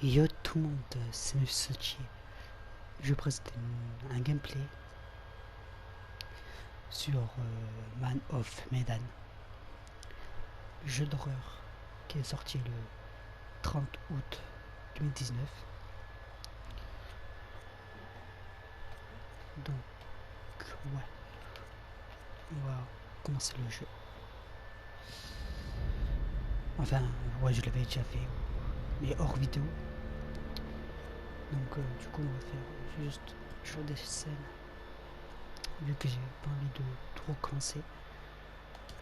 Yo tout le monde, c'est Nussachi. Je présente un gameplay sur Man of Medan, jeu d'horreur qui est sorti le 30 août 2019. Donc, ouais, on va commencer le jeu. Enfin, ouais, je l'avais déjà fait, mais hors vidéo. Donc, du coup, on va faire juste toujours des scènes, vu que j'ai pas envie de tout recommencer.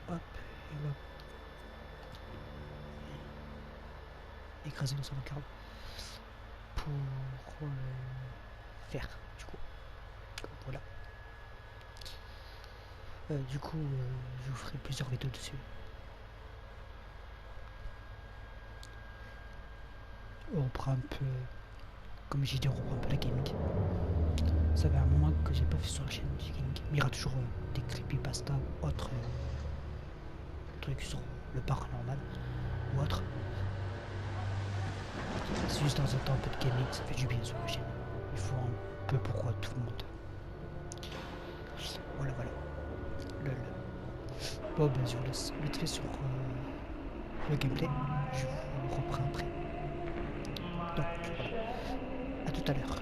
Hop, et on va écraser nos sauvegardes pour faire, du coup. Voilà. Du coup, je vous ferai plusieurs vidéos dessus. On reprend un peu, comme j'ai dit, on reprend un peu la gaming. Ça fait un moment que j'ai pas fait sur la chaîne du gaming, mais il y aura toujours des creepypasta ou autres trucs sur le paranormal ou autre. C'est juste dans un temps un peu de gaming, ça fait du bien sur la chaîne. Il faut un peu pour tout le monde. Voilà. Bon, ben, je vous laisse vite fait sur le gameplay. Je vous reprends après. Donc, voilà. À tout à l'heure.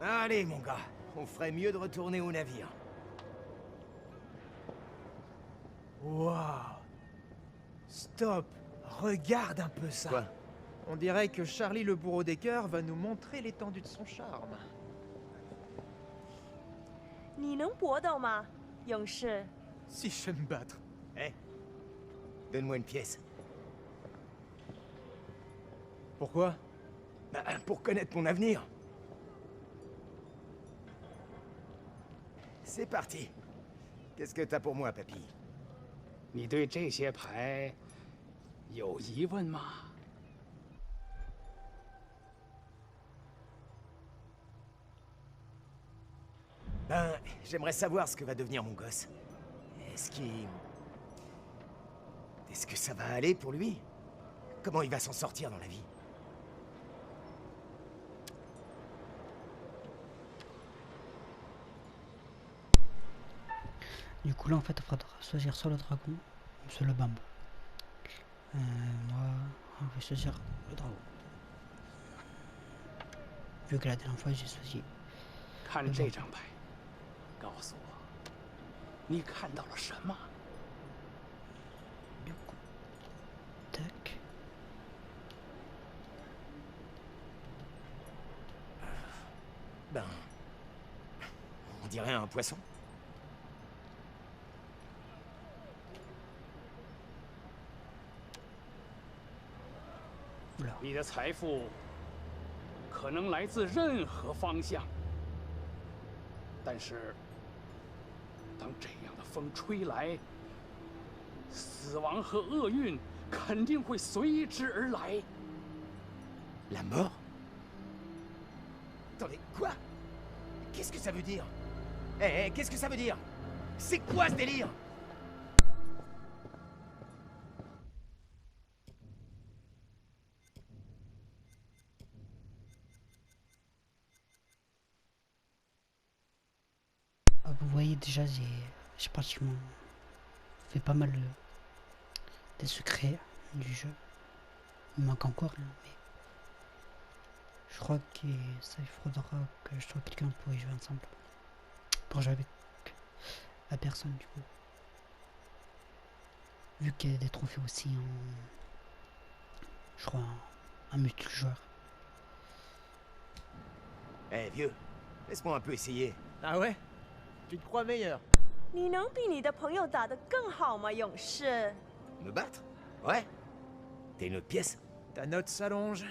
Allez, mon gars, on ferait mieux de retourner au navire. Waouh! Stop! Regarde un peu ça! Quoi? On dirait que Charlie le bourreau des cœurs va nous montrer l'étendue de son charme. 你能搏斗吗，勇士？ Si je sais me battre. Eh? Donne-moi une pièce. Pourquoi? Bah, pour connaître mon avenir. C'est parti. Qu'est-ce que t'as pour moi, papy? 你对这些牌有疑问吗？ Ben, j'aimerais savoir ce que va devenir mon gosse. Est-ce que ça va aller pour lui? Comment il va s'en sortir dans la vie? Du coup, là, en fait, il faudra choisir soit le dragon ou soit le bambou. Moi, on va choisir le dragon. Vu que la dernière fois, j'ai choisi. 看这张牌，告诉我，你看到了什么？ Du coup, tac. Ben... On dirait un poisson. Oula. 你的财富可能来自任何方向，但是当这样的风吹来，死亡和厄运肯定会随之而来。 La mort? Attendez, quoi? Qu'est-ce que ça veut dire? Eh, qu'est-ce que ça veut dire? C'est quoi ce délire? Vous voyez déjà, j'ai pratiquement fait pas mal des secrets du jeu. Il me manque encore, hein, mais je crois que ça, il faudra que je trouve quelqu'un pour y jouer ensemble. Pour jouer avec la personne, du coup. Vu qu'il y a des trophées aussi je crois, en multijoueur. Eh, vieux, laisse-moi un peu essayer. Ah ouais? Tu te crois meilleur? 你能比你的朋友打得更好吗，勇士？ Me battre? Ouais. T'as une autre pièce? Ta note s'allonge.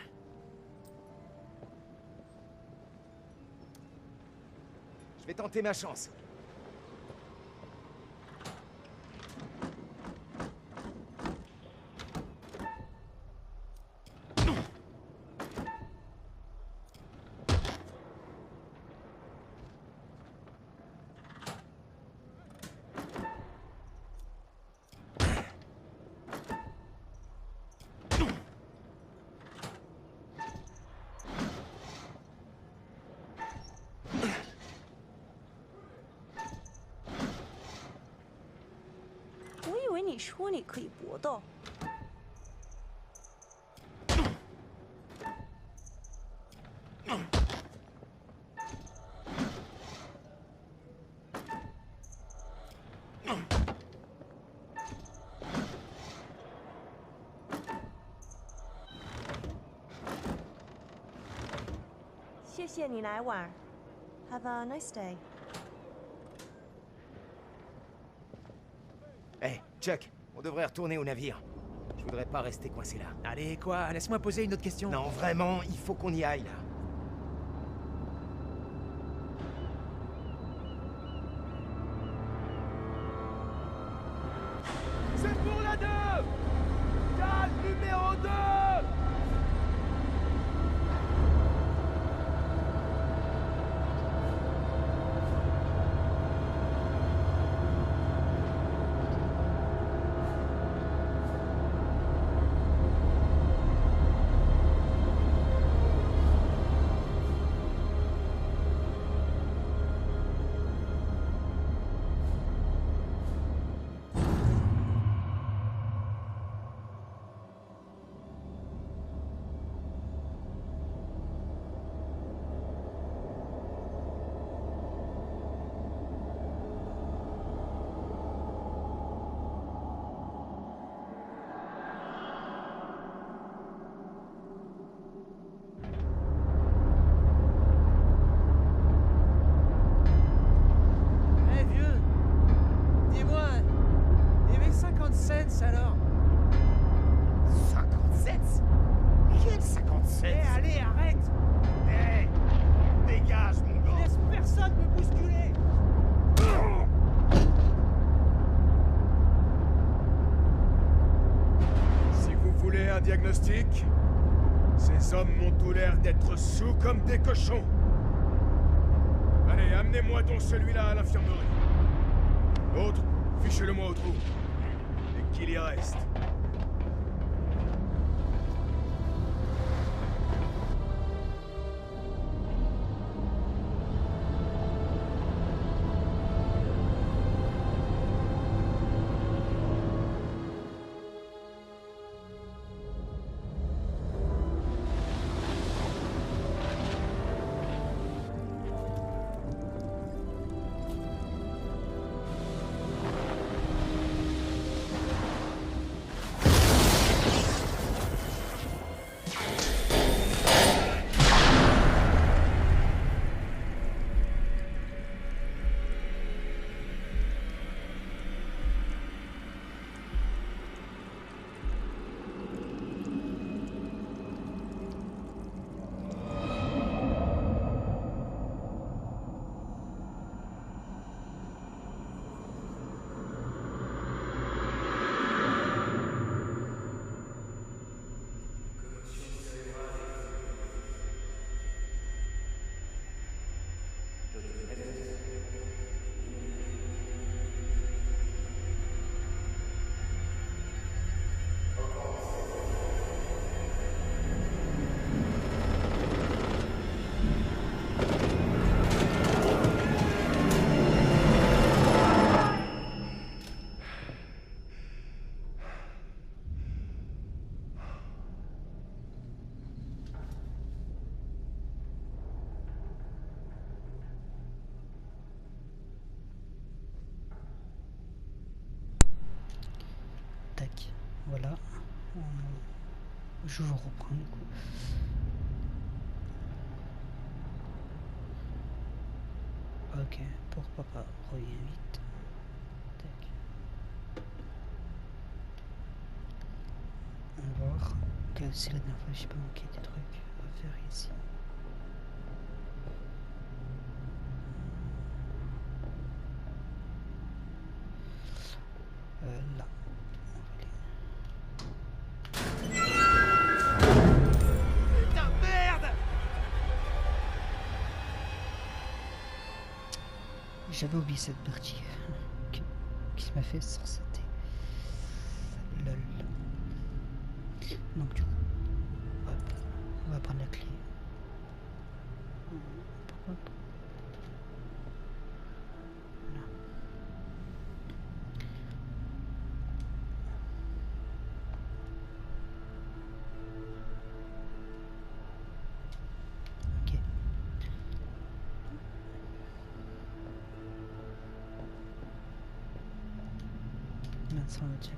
Je vais tenter ma chance.我以为你说你可以搏斗。谢谢你来玩。Have a nice day. Hey, Chuck, on devrait retourner au navire. Je voudrais pas rester coincé là. Allez, quoi? Laisse-moi poser une autre question. Non, vraiment, il faut qu'on y aille là. C'est pour la 2! Cale numéro 2! Eh vieux, dis-moi, et mes 50 cents alors? 57? Quel 57? Eh allez, arrête! Hey! Dégage, mon gars! Laisse personne me bousculer! Si vous voulez un diagnostic, ces hommes m'ont tout l'air d'être sous comme des cochons. Allez, amenez-moi donc celui-là à l'infirmerie. Autre, fichez-le-moi au trou. Et qu'il y reste. Tac, voilà. Je vous reprends du coup. Ok, pour papa, reviens vite. voir que c'est la dernière fois que j'ai pas manqué des trucs à faire ici. Là. Putain, merde! J'avais oublié cette partie qui m'a fait sursauter. Lol. Donc du coup, hop, on va prendre la clé. Pourquoi pas? Voilà. Ok. Mince, on va déjà.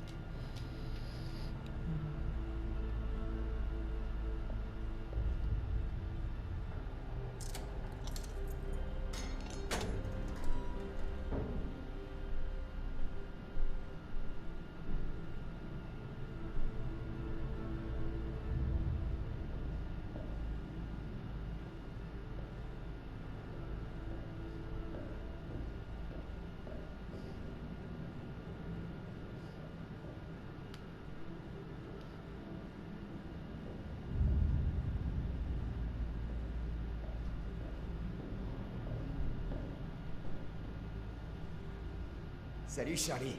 Salut Charlie.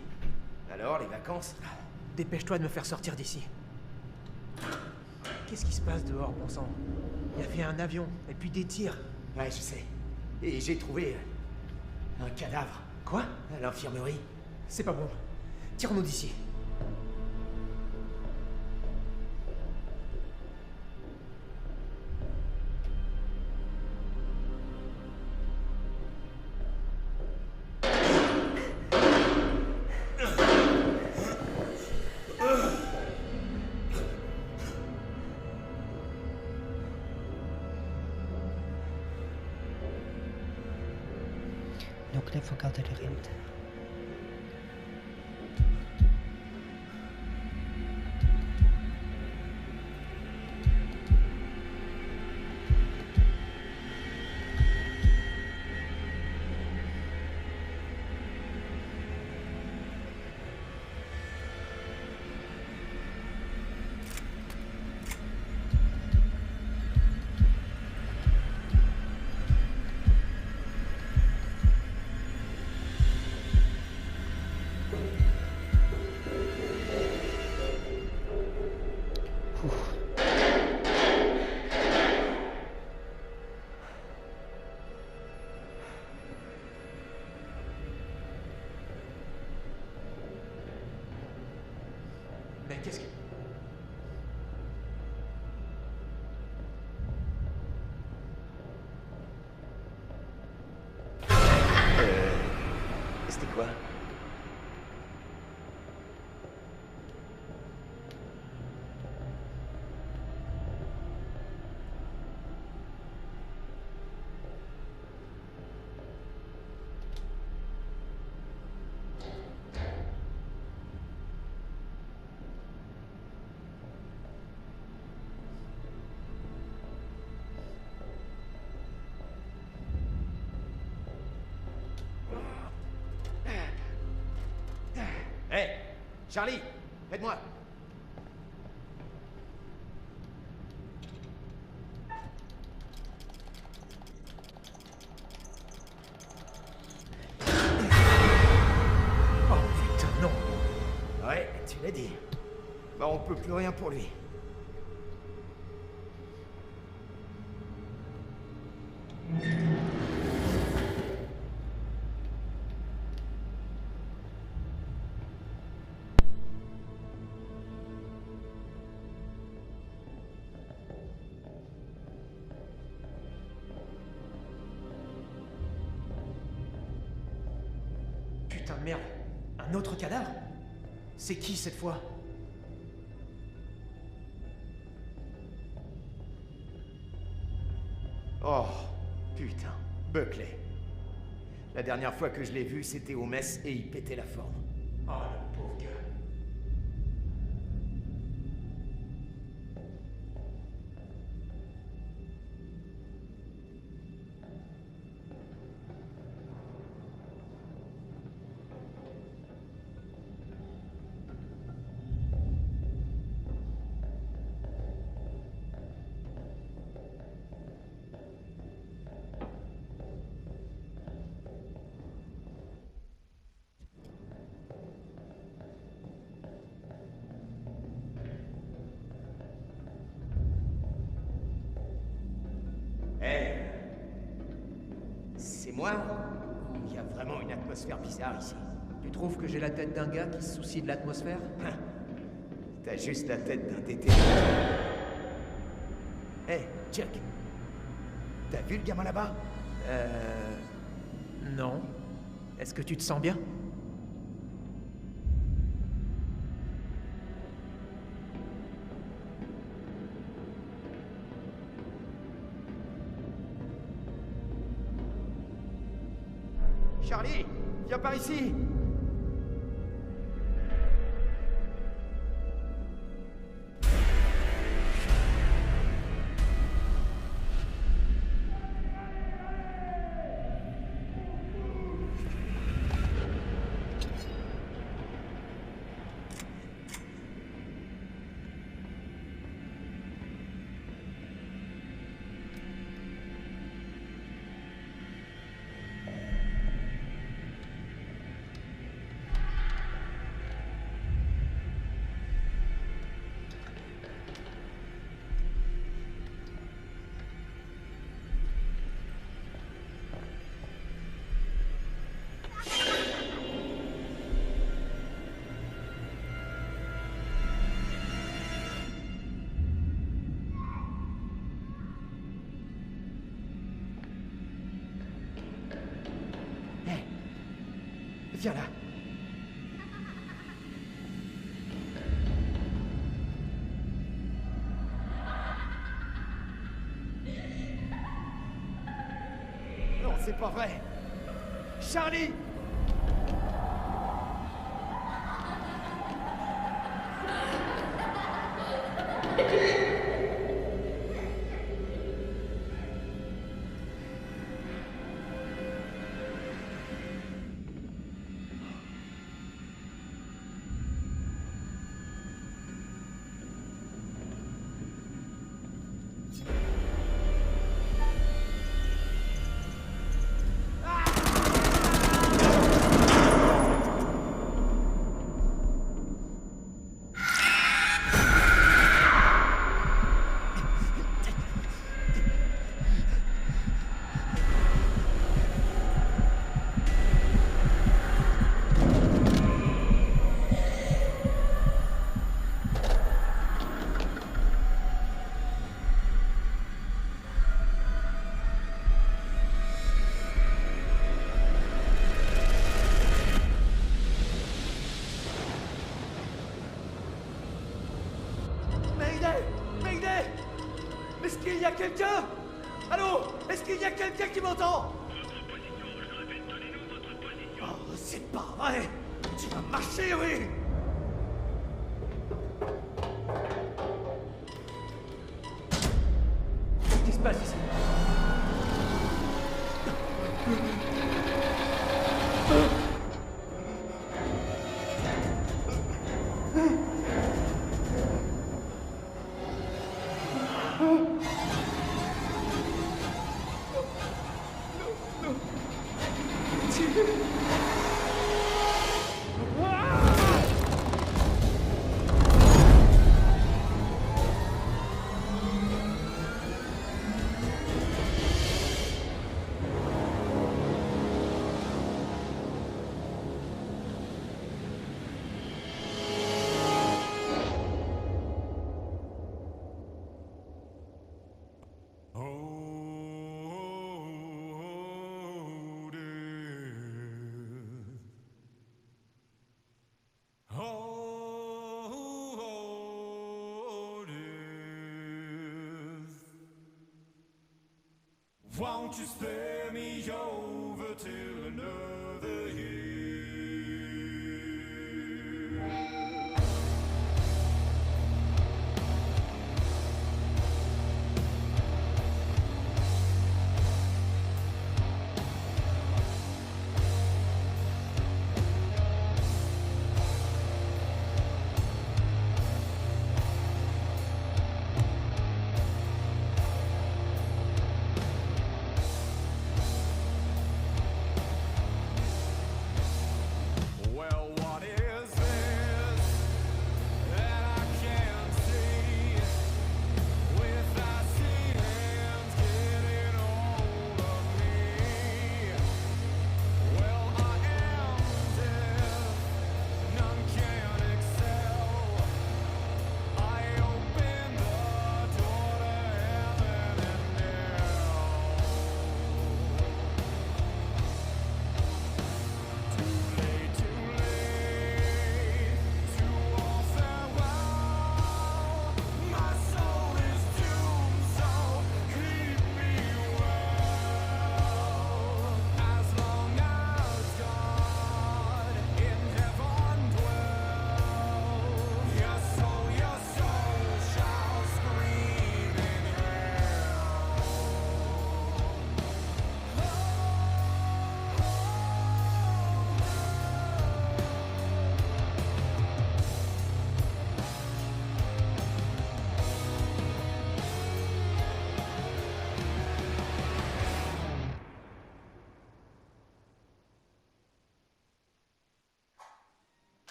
Alors, les vacances? Dépêche-toi de me faire sortir d'ici. Qu'est-ce qui se passe dehors, bon sang? Il y avait un avion, et puis des tirs. Ouais, je sais. Et j'ai trouvé un cadavre. Quoi? À l'infirmerie. C'est pas bon. Tire-nous d'ici. Donc là, il faut garder les rides. Mais qu'est-ce que... C'était quoi? Hé, Charlie, aide-moi. Oh putain, non. Ouais, tu l'as dit. Bah, on peut plus rien pour lui. Putain de merde. Un autre cadavre? C'est qui cette fois? Oh, putain, Buckley. La dernière fois que je l'ai vu, c'était au mess et il pétait la forme. Oh, le pauvre gars. moi, il y a vraiment une atmosphère bizarre ici. Tu trouves que j'ai la tête d'un gars qui se soucie de l'atmosphère? T'as juste la tête d'un tété. Hé, Chuck. T'as vu le gamin là-bas? Non. Est-ce que tu te sens bien? Charlie, viens par ici. Viens là. Non, c'est pas vrai. Charlie! Est-ce qu'il y a quelqu'un? Allô? Est-ce qu'il y a quelqu'un qui m'entend? Oh, c'est pas vrai! Tu vas marcher, oui! Qu'est-ce qui se passe ici? Won't you spare me over till another year?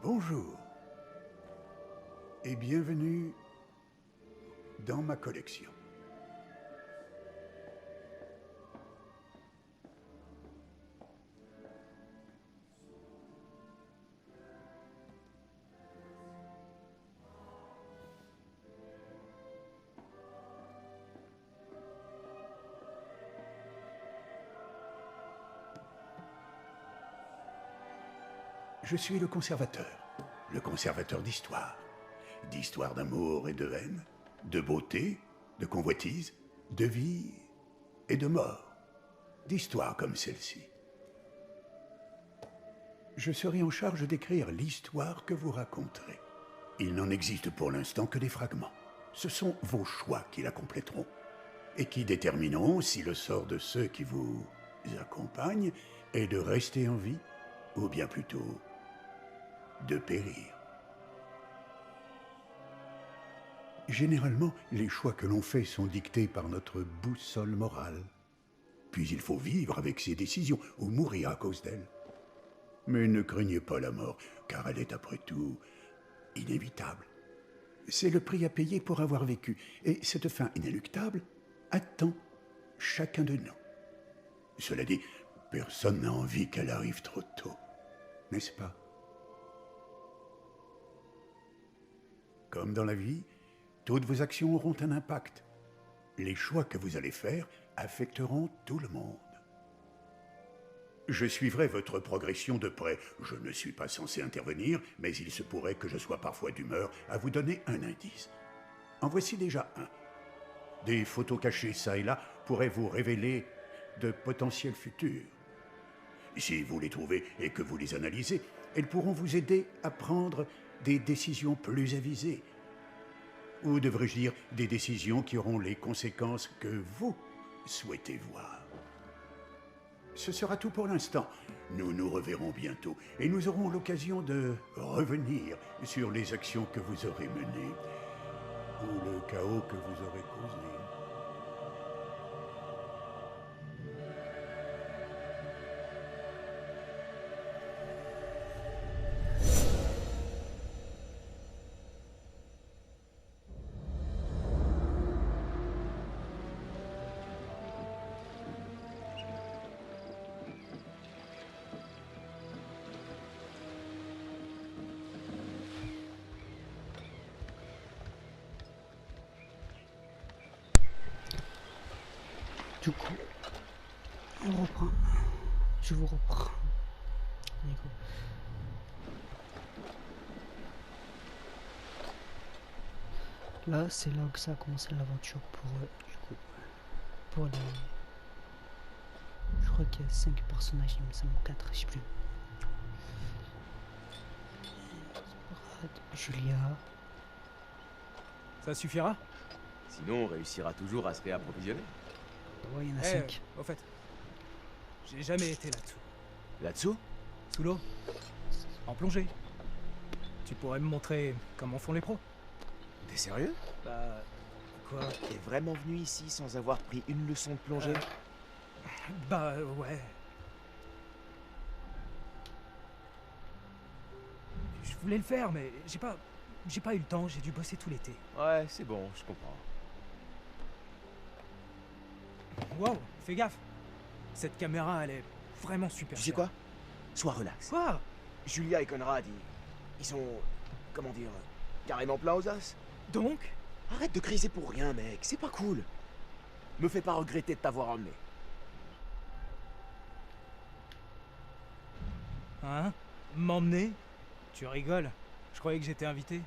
Bonjour. Et bienvenue dans ma collection. Je suis le conservateur d'histoire. D'histoire d'amour et de haine, de beauté, de convoitise, de vie et de mort. D'histoires comme celle-ci. Je serai en charge d'écrire l'histoire que vous raconterez. Il n'en existe pour l'instant que des fragments. Ce sont vos choix qui la compléteront et qui détermineront si le sort de ceux qui vous accompagnent est de rester en vie ou bien plutôt de périr. Généralement, les choix que l'on fait sont dictés par notre boussole morale. Puis il faut vivre avec ces décisions ou mourir à cause d'elles. Mais ne craignez pas la mort, car elle est après tout inévitable. C'est le prix à payer pour avoir vécu, et cette fin inéluctable attend chacun de nous. Cela dit, personne n'a envie qu'elle arrive trop tôt, n'est-ce pas? Comme dans la vie, toutes vos actions auront un impact. Les choix que vous allez faire affecteront tout le monde. Je suivrai votre progression de près. Je ne suis pas censé intervenir, mais il se pourrait que je sois parfois d'humeur à vous donner un indice. En voici déjà un. Des photos cachées ça et là pourraient vous révéler de potentiels futurs. Si vous les trouvez et que vous les analysez, elles pourront vous aider à prendre des décisions plus avisées. Ou devrais-je dire des décisions qui auront les conséquences que vous souhaitez voir. Ce sera tout pour l'instant. Nous nous reverrons bientôt et nous aurons l'occasion de revenir sur les actions que vous aurez menées ou le chaos que vous aurez causé. Du coup, on reprend. Je vous reprends. Nico. Là, c'est là que ça a commencé l'aventure pour eux, du coup. Pour les... Je crois qu'il y a 5 personnages, il me semble 4, je sais plus. Julia. Ça suffira? Sinon, on réussira toujours à se réapprovisionner. Ouais, il y en a 5. Au fait, j'ai jamais été là-dessous. Là-dessous? Sous l'eau. En plongée. Tu pourrais me montrer comment font les pros? T'es sérieux? Bah... Quoi? T'es vraiment venu ici sans avoir pris une leçon de plongée? Bah ouais. Je voulais le faire, mais j'ai pas eu le temps, j'ai dû bosser tout l'été. Ouais, c'est bon, je comprends. Wow, fais gaffe. Cette caméra, elle est vraiment super. Tu sais quoi? Sois relax. Quoi? Julia et Conrad, ils sont... comment dire... carrément pleins aux os. Donc? Arrête de criser pour rien, mec, c'est pas cool. Me fais pas regretter de t'avoir emmené. Hein? M'emmener? Tu rigoles? Je croyais que j'étais invité.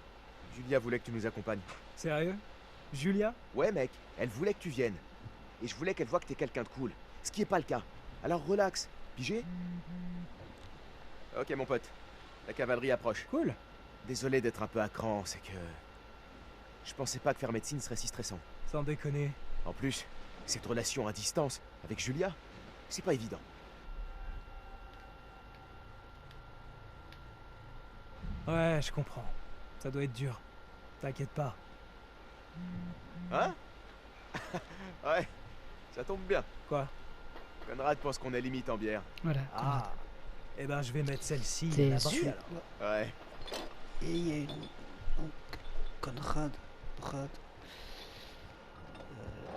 Julia voulait que tu nous accompagnes. Sérieux? Julia? Ouais, mec, elle voulait que tu viennes. Et je voulais qu'elle voie que t'es quelqu'un de cool. Ce qui est pas le cas. Alors relax. Pigé? Ok, mon pote. La cavalerie approche. Cool. Désolé d'être un peu à cran, c'est que... je pensais pas que faire médecine serait si stressant. Sans déconner. En plus, cette relation à distance avec Julia, c'est pas évident. Ouais, je comprends. Ça doit être dur. T'inquiète pas. Hein? Ouais, ça tombe bien. Quoi? Conrad pense qu'on est limite en bière. Voilà. Ah. Eh ben, je vais mettre celle-ci à T'es l'abri, sûr? alors. Ouais, Et il y a une... Donc, Conrad, Brad...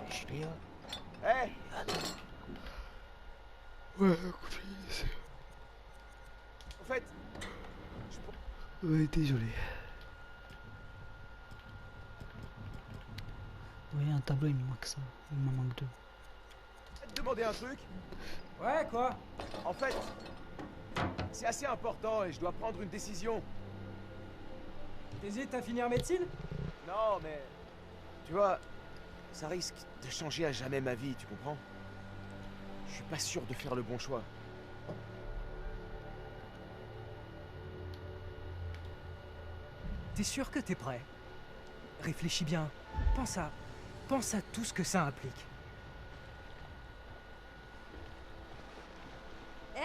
Julia... Hé Ouais, écoutez, En fait, ouais, désolé. Oui, un tableau, il me manque ça. Il m'en manque 2. je vais te demander un truc. Ouais, quoi? En fait, c'est assez important et je dois prendre une décision. T'hésites à finir médecine? Non, mais... Tu vois, ça risque de changer à jamais ma vie, tu comprends? Je suis pas sûr de faire le bon choix. T'es sûr que t'es prêt? Réfléchis bien. Pense à tout ce que ça implique. Hé!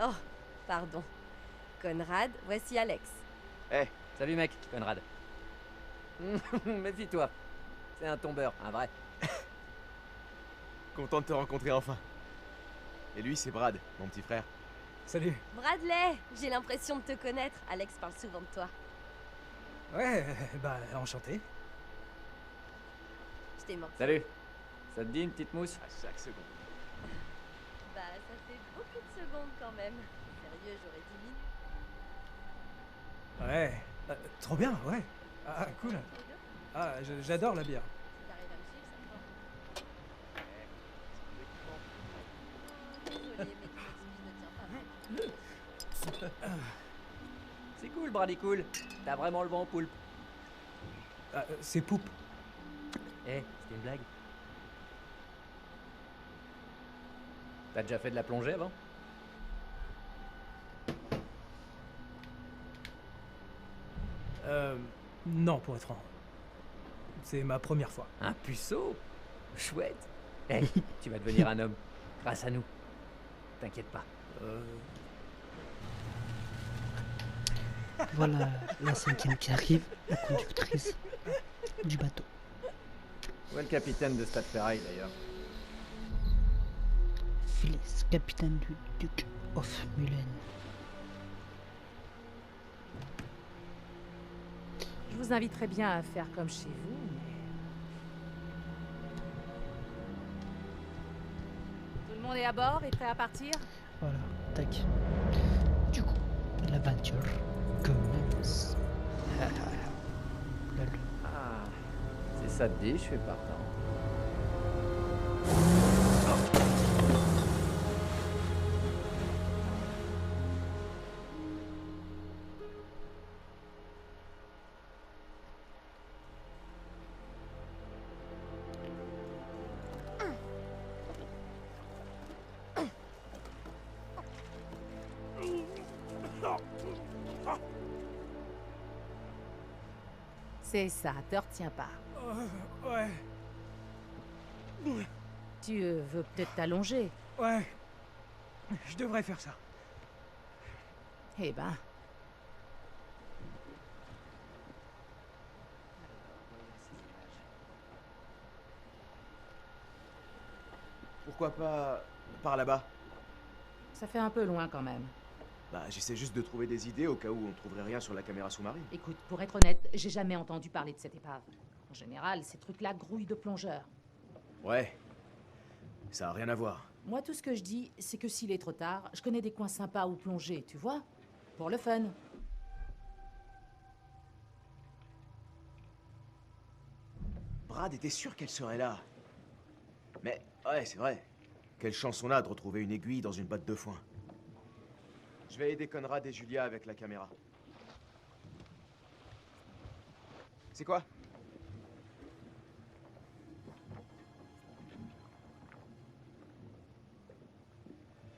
Oh, pardon. Conrad, voici Alex. Salut mec, Conrad. Méfie-toi. C'est un tombeur, un vrai. Content de te rencontrer enfin. Et lui, c'est Brad, mon petit frère. Salut. Bradley, j'ai l'impression de te connaître. Alex parle souvent de toi. Ouais, bah enchanté. Je t'ai menti. Salut. Ça te dit une petite mousse? À chaque seconde. Bah, ça fait beaucoup de secondes quand même. Sérieux, j'aurais 10 minutes. Ouais. Trop bien, ouais. Ah, cool. Ah, j'adore la bière. Si t'arrives à me suivre, ça me va. Désolée, mais ton excuse ne tient pas. C'est cool, Brady cool. T'as vraiment le vent en poulpe. Ah, c'est poupe. C'était une blague. T'as déjà fait de la plongée avant? Non, pour être franc. C'est ma première fois. Un puceau? Chouette. Tu vas devenir un homme. Grâce à nous. T'inquiète pas. Voilà la 5e qui arrive, la conductrice du bateau. Où est le capitaine de Stade Ferraille d'ailleurs? Phyllis, capitaine du Duke of Mullen. Je vous inviterais bien à faire comme chez vous, mais... Tout le monde est à bord et prêt à partir? Voilà, tac. Du coup, l'aventure commence. Lol. Ah, si ça te dit, je suis partant. C'est ça, te retiens pas. Ouais. Tu veux peut-être t'allonger? Ouais. Je devrais faire ça. Eh ben, Pourquoi pas par là-bas? ça fait un peu loin quand même. Bah, j'essaie juste de trouver des idées au cas où on ne trouverait rien sur la caméra sous-marine. Écoute, pour être honnête, j'ai jamais entendu parler de cette épave. En général, ces trucs-là grouillent de plongeurs. Ouais. Ça a rien à voir. Moi, tout ce que je dis, c'est que s'il est trop tard, je connais des coins sympas où plonger, tu vois? Pour le fun. Brad était sûr qu'elle serait là. Mais, ouais, c'est vrai. Quelle chance on a de retrouver une aiguille dans une botte de foin. Je vais aider Conrad et Julia avec la caméra. C'est quoi?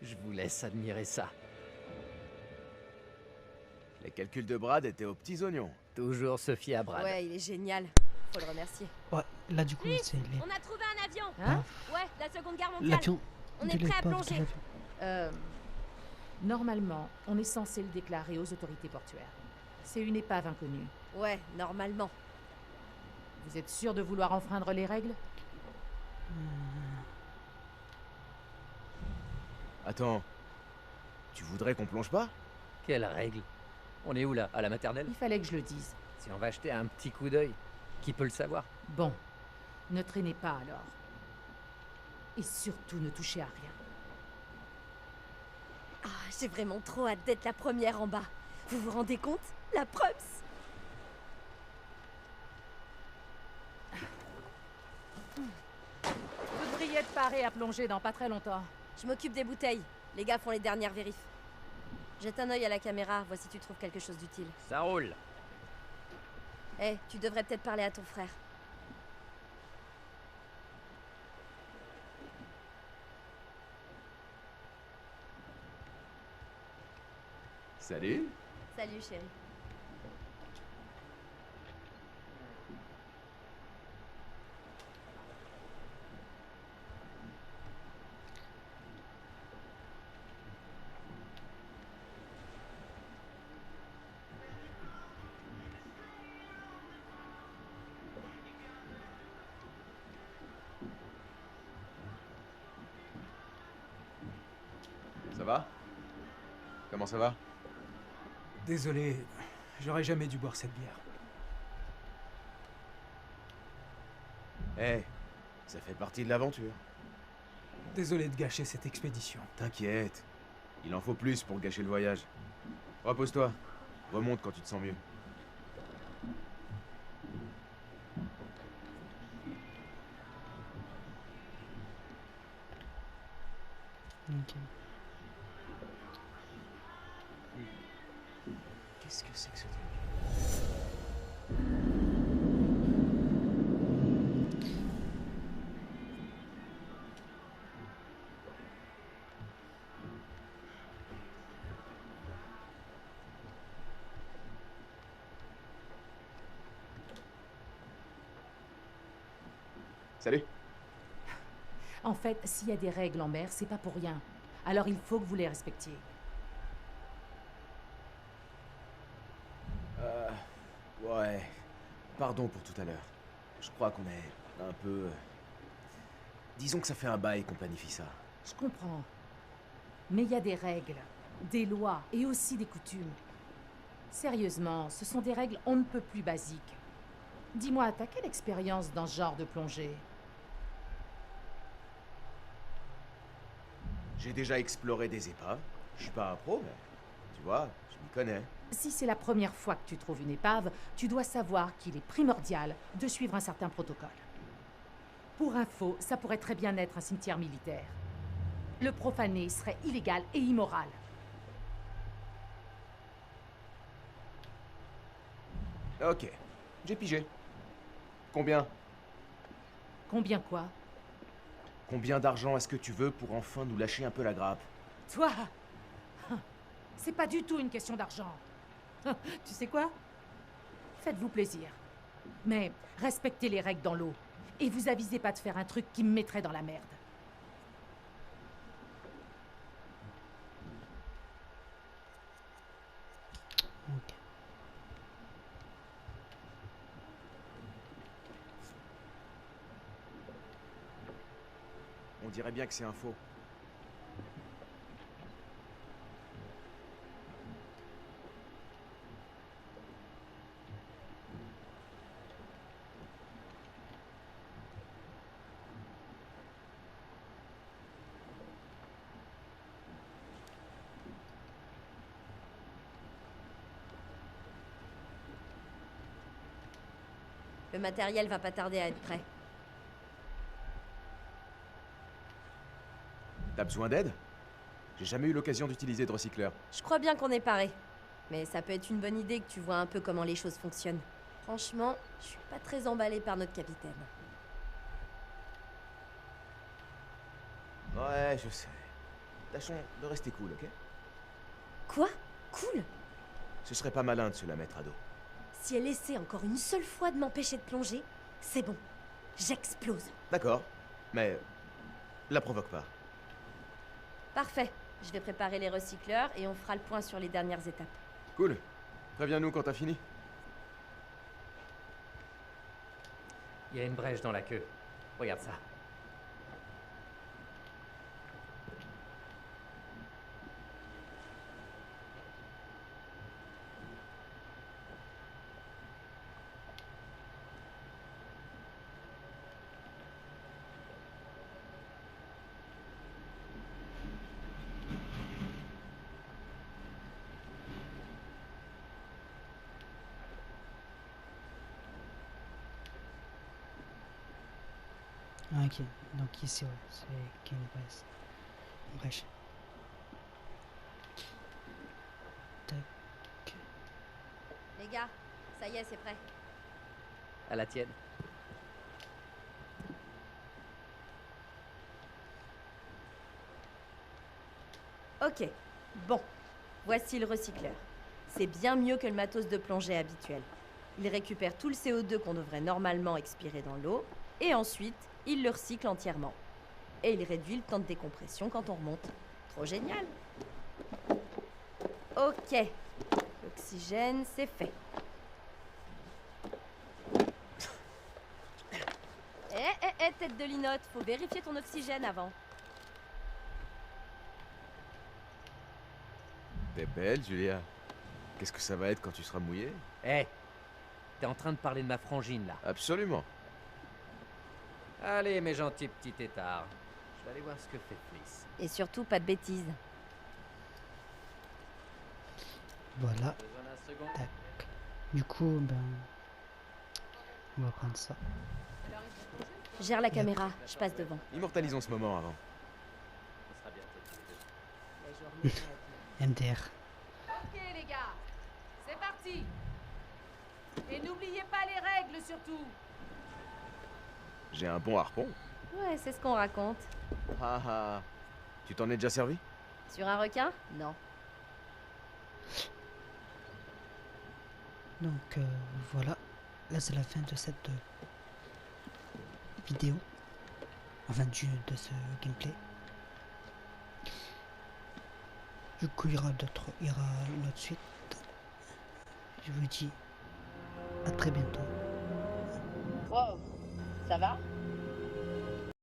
Je vous laisse admirer ça. Les calculs de Brad étaient aux petits oignons. Toujours se fier à Brad. Ouais, il est génial. Faut le remercier. Ouais, là du coup, c'est les... On a trouvé un avion. Hein? Ouais, la Seconde Guerre mondiale. l'avion On de est prêt à l'époque de plonger. l'avion. Normalement, on est censé le déclarer aux autorités portuaires. C'est une épave inconnue. Ouais, normalement. Vous êtes sûr de vouloir enfreindre les règles? Attends. Tu voudrais qu'on plonge pas? Quelle règle? On est où là? À la maternelle? Il fallait que je le dise. Si on va acheter un petit coup d'œil, qui peut le savoir? Bon, ne traînez pas alors. Et surtout ne touchez à rien. Ah, j'ai vraiment trop hâte d'être la première en bas. Vous vous rendez compte? La Prums! Vous devriez être paré à plonger dans pas très longtemps. Je m'occupe des bouteilles. Les gars font les dernières vérifs. Jette un œil à la caméra, vois si tu trouves quelque chose d'utile. Ça roule. Eh, tu devrais peut-être parler à ton frère. Salut. Salut, chérie. Ça va? Comment ça va? Désolé, j'aurais jamais dû boire cette bière. Eh, ça fait partie de l'aventure. Désolé de gâcher cette expédition. T'inquiète. Il en faut plus pour gâcher le voyage. Repose-toi. Remonte quand tu te sens mieux. Ok. Qu'est-ce que c'est que ce truc? Salut. En fait, s'il y a des règles en mer, c'est pas pour rien. Alors il faut que vous les respectiez. Ouais. Pardon pour tout à l'heure. Je crois qu'on est un peu... Disons que ça fait un bail qu'on planifie ça. Je comprends. Mais il y a des règles, des lois et aussi des coutumes. Sérieusement, ce sont des règles on ne peut plus basiques. Dis-moi, t'as quelle expérience dans ce genre de plongée? J'ai déjà exploré des épaves. Je suis pas un pro, mais... Tu vois, je m'y connais. Si c'est la première fois que tu trouves une épave, tu dois savoir qu'il est primordial de suivre un certain protocole. Pour info, ça pourrait très bien être un cimetière militaire. Le profaner serait illégal et immoral. Ok, j'ai pigé. Combien? Combien quoi? Combien d'argent est-ce que tu veux pour enfin nous lâcher un peu la grappe? Toi? C'est pas du tout une question d'argent. Tu sais quoi? Faites-vous plaisir. Mais respectez les règles dans l'eau. Et vous avisez pas de faire un truc qui me mettrait dans la merde. Ok. On dirait bien que c'est un faux. Le matériel va pas tarder à être prêt. T'as besoin d'aide? J'ai jamais eu l'occasion d'utiliser de recycleur. Je crois bien qu'on est paré. Mais ça peut être une bonne idée que tu vois un peu comment les choses fonctionnent. Franchement, je suis pas très emballé par notre capitaine. Ouais, je sais. Tâchons de rester cool, ok? Quoi? Cool? Ce serait pas malin de se la mettre à dos. Si elle essaie encore une seule fois de m'empêcher de plonger, c'est bon. J'explose. D'accord, mais... la provoque pas. Parfait. Je vais préparer les recycleurs et on fera le point sur les dernières étapes. Cool. Préviens-nous quand t'as fini. Il y a une brèche dans la queue. Regarde ça. Ah, ok, donc ici, ouais, c'est qu'il y a une brèche. Une brèche. Tac. Les gars, ça y est, c'est prêt. À la tienne. Ok, bon. Voici le recycleur. C'est bien mieux que le matos de plongée habituel. Il récupère tout le CO2 qu'on devrait normalement expirer dans l'eau, et ensuite, il le recycle entièrement. Et il réduit le temps de décompression quand on remonte. Trop génial! Ok. L'oxygène, c'est fait. Tête de linotte, faut vérifier ton oxygène avant. T'es belle, Julia. Qu'est-ce que ça va être quand tu seras mouillée? Hé, t'es en train de parler de ma frangine, là. Absolument. Allez, mes gentils petits têtards. Je vais aller voir ce que fait Fliss. Et surtout, pas de bêtises. Voilà. Besoin d'un second? Tac. Du coup, ben... on va prendre ça. Gère la caméra, je passe devant. Immortalisons ce moment avant. On sera bientôt tous les deux. MDR. Ok les gars, c'est parti. Et n'oubliez pas les règles surtout. J'ai un bon harpon. Ouais, c'est ce qu'on raconte. Ah ah. Tu t'en es déjà servi? Sur un requin? Non. Donc voilà, là c'est la fin de cette vidéo, enfin de ce gameplay. Du coup il y aura une autre suite. Je vous dis à très bientôt. Wow, ça va?